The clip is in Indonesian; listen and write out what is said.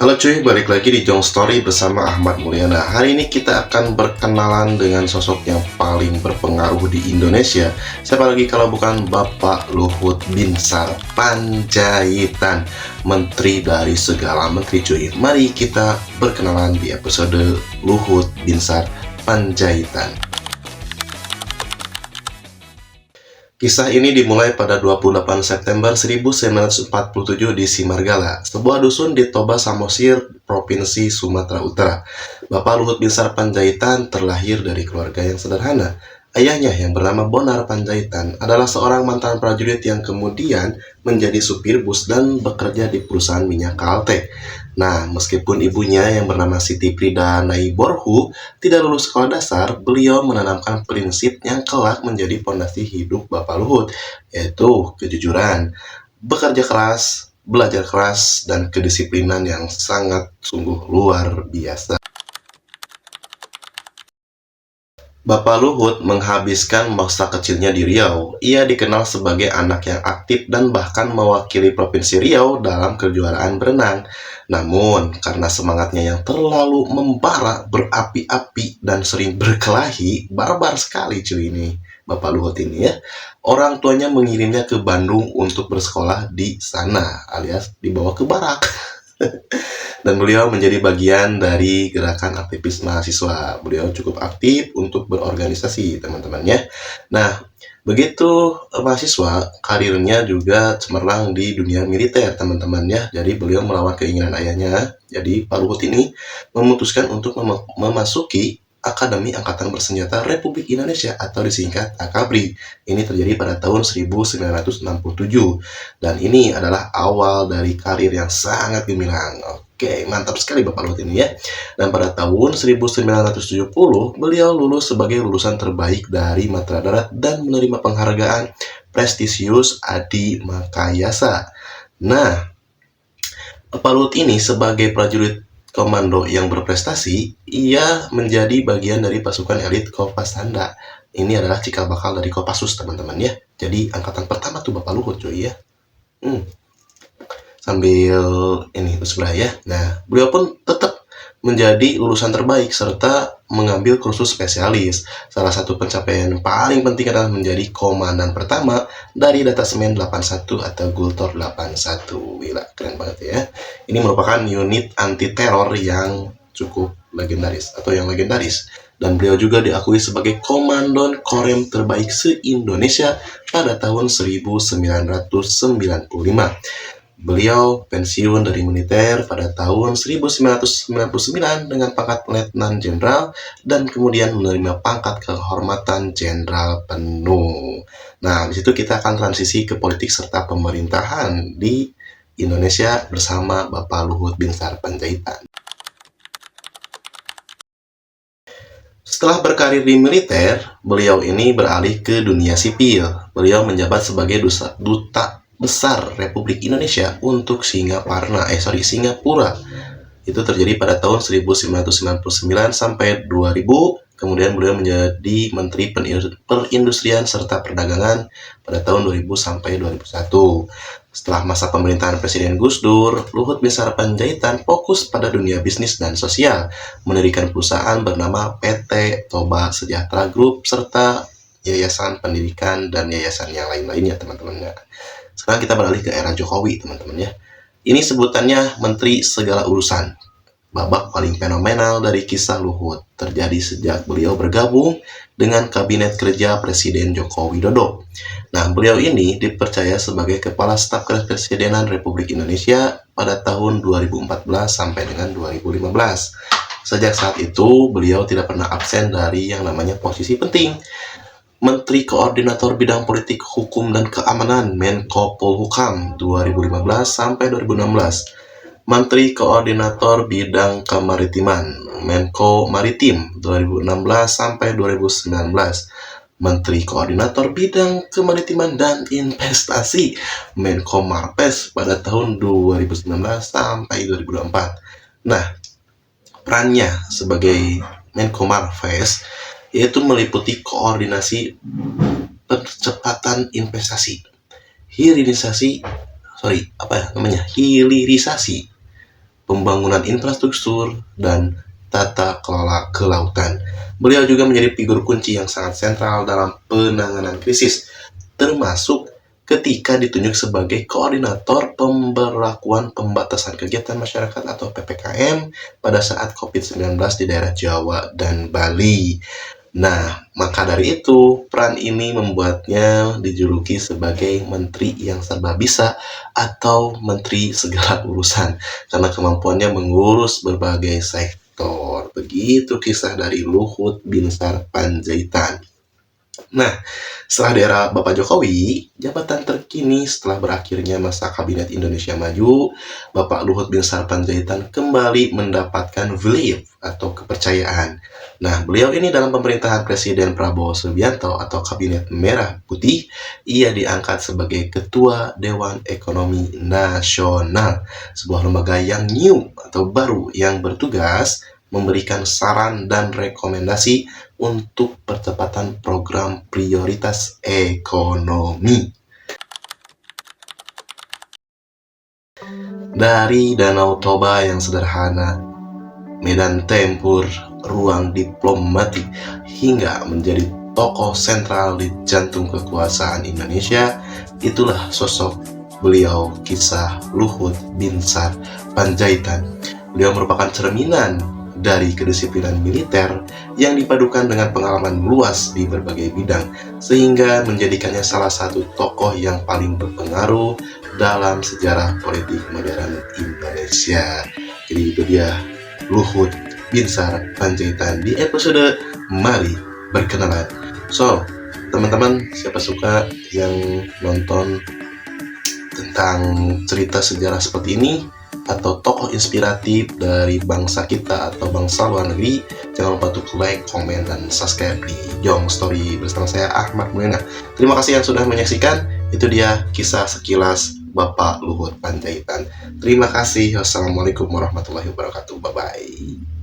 Halo cuy, balik lagi di Jong Story bersama Ahmad Mulyana. Hari ini kita akan berkenalan dengan sosok yang paling berpengaruh di Indonesia. Siapa lagi kalau bukan Bapak Luhut Binsar Panjaitan, menteri dari segala menteri cuy. Mari kita berkenalan di episode Luhut Binsar Panjaitan. Kisah ini dimulai pada 28 September 1947 di Simargala, sebuah dusun di Toba Samosir, Provinsi Sumatera Utara. Bapak Luhut Binsar Panjaitan terlahir dari keluarga yang sederhana. Ayahnya yang bernama Bonar Panjaitan adalah seorang mantan prajurit yang kemudian menjadi supir bus dan bekerja di perusahaan minyak Kalte. Nah, meskipun ibunya yang bernama Siti Prida Naiborhu tidak lulus sekolah dasar, beliau menanamkan prinsip yang kelak menjadi fondasi hidup Bapak Luhut, yaitu kejujuran, bekerja keras, belajar keras, dan kedisiplinan yang sangat sungguh luar biasa. Bapak Luhut menghabiskan masa kecilnya di Riau. Ia dikenal sebagai anak yang aktif dan bahkan mewakili Provinsi Riau dalam kejuaraan berenang. Namun, karena semangatnya yang terlalu membara, berapi-api, dan sering berkelahi, barbar sekali cuy ini, Bapak Luhut ini ya. Orang tuanya mengirimnya ke Bandung untuk bersekolah di sana, alias dibawa ke barak. Dan beliau menjadi bagian dari gerakan aktivis mahasiswa. Beliau cukup aktif untuk berorganisasi, teman-temannya. Nah, begitu mahasiswa, karirnya juga cemerlang di dunia militer, teman-temannya. Jadi beliau melawan keinginan ayahnya. Jadi Pak Luhut ini memutuskan untuk memasuki Akademi Angkatan Bersenjata Republik Indonesia atau disingkat AKABRI. Ini terjadi pada tahun 1967 dan ini adalah awal dari karir yang sangat gemilang. Oke, mantap sekali Bapak Luhut ini ya. Dan pada tahun 1970 beliau lulus sebagai lulusan terbaik dari Matra Darat dan menerima penghargaan prestisius Adi Makayasa. Nah, Bapak Luhut ini sebagai prajurit komando yang berprestasi, ia menjadi bagian dari pasukan elit Kopasanda. Ini adalah cikal bakal dari Kopassus, teman-teman ya. Jadi angkatan pertama tuh Bapak Luhut cuy ya. Sambil ini sebelah ya. Nah, beliau pun tetap menjadi lulusan terbaik serta mengambil kursus spesialis. Salah satu pencapaian paling penting adalah menjadi komandan pertama dari Datasemen 81 atau Gultor 81. Gila, keren banget ya. Ini merupakan unit anti teror yang cukup legendaris atau yang legendaris. Dan beliau juga diakui sebagai komandan Korem terbaik se-Indonesia pada tahun 1995. Beliau pensiun dari militer pada tahun 1999 dengan pangkat Letnan Jenderal dan kemudian menerima pangkat kehormatan Jenderal penuh. Nah, di situ kita akan transisi ke politik serta pemerintahan di Indonesia bersama Bapak Luhut Binsar Panjaitan. Setelah berkarir di militer, beliau ini beralih ke dunia sipil. Beliau menjabat sebagai duta besar Republik Indonesia untuk Singapura. Itu terjadi pada tahun 1999 sampai 2000. Kemudian beliau menjadi Menteri Perindustrian serta Perdagangan pada tahun 2000 sampai 2001. Setelah masa pemerintahan Presiden Gus Dur, Luhut Binsar Panjaitan fokus pada dunia bisnis dan sosial, mendirikan perusahaan bernama PT Toba Sejahtera Group serta yayasan pendidikan dan yayasan yang lain-lainnya, teman-teman. Sekarang kita beralih ke era Jokowi, teman-teman ya. Ini sebutannya Menteri Segala Urusan. Babak paling fenomenal dari kisah Luhut terjadi sejak beliau bergabung dengan Kabinet Kerja Presiden Joko Widodo. Nah, beliau ini dipercaya sebagai Kepala Staf Kepresidenan Republik Indonesia pada tahun 2014 sampai dengan 2015. Sejak saat itu, beliau tidak pernah absen dari yang namanya posisi penting. Menteri Koordinator Bidang Politik, Hukum, dan Keamanan Menko Polhukam 2015 sampai 2016. Menteri Koordinator Bidang Kemaritiman Menko Maritim 2016 sampai 2019. Menteri Koordinator Bidang Kemaritiman dan Investasi Menko Marves pada tahun 2019 sampai 2024. Nah, perannya sebagai Menko Marves yaitu meliputi koordinasi percepatan investasi, hilirisasi pembangunan infrastruktur, dan tata kelola kelautan. Beliau juga menjadi figur kunci yang sangat sentral dalam penanganan krisis, termasuk ketika ditunjuk sebagai koordinator pemberlakuan pembatasan kegiatan masyarakat atau PPKM pada saat COVID-19 di daerah Jawa dan Bali. Nah, maka dari itu, peran ini membuatnya dijuluki sebagai menteri yang serba bisa atau menteri segala urusan, karena kemampuannya mengurus berbagai sektor. Begitu kisah dari Luhut Binsar Panjaitan. Nah, setelah di era Bapak Jokowi, jabatan terkini setelah berakhirnya masa Kabinet Indonesia Maju, Bapak Luhut Binsar Panjaitan kembali mendapatkan belief atau kepercayaan. Nah, beliau ini dalam pemerintahan Presiden Prabowo Subianto atau Kabinet Merah Putih, ia diangkat sebagai Ketua Dewan Ekonomi Nasional, sebuah lembaga yang new atau baru yang bertugas memberikan saran dan rekomendasi untuk percepatan program prioritas ekonomi. Dari Danau Toba yang sederhana, medan tempur, ruang diplomatik, hingga menjadi tokoh sentral di jantung kekuasaan Indonesia, itulah sosok beliau, kisah Luhut Binsar Panjaitan. Beliau merupakan cerminan dari kedisiplinan militer yang dipadukan dengan pengalaman luas di berbagai bidang, sehingga menjadikannya salah satu tokoh yang paling berpengaruh dalam sejarah politik modern Indonesia. Jadi itu dia Luhut Binsar Panjaitan di episode Mari Berkenalan. So, teman-teman, siapa suka yang nonton tentang cerita sejarah seperti ini atau tokoh inspiratif dari bangsa kita atau bangsa luar negeri, jangan lupa untuk like, komen, dan subscribe di Jong Story bersama saya Ahmad Mulena. Terima kasih yang sudah menyaksikan. Itu dia kisah sekilas Bapak Luhut Panjaitan. Terima kasih. Wassalamualaikum warahmatullahi wabarakatuh. Bye-bye.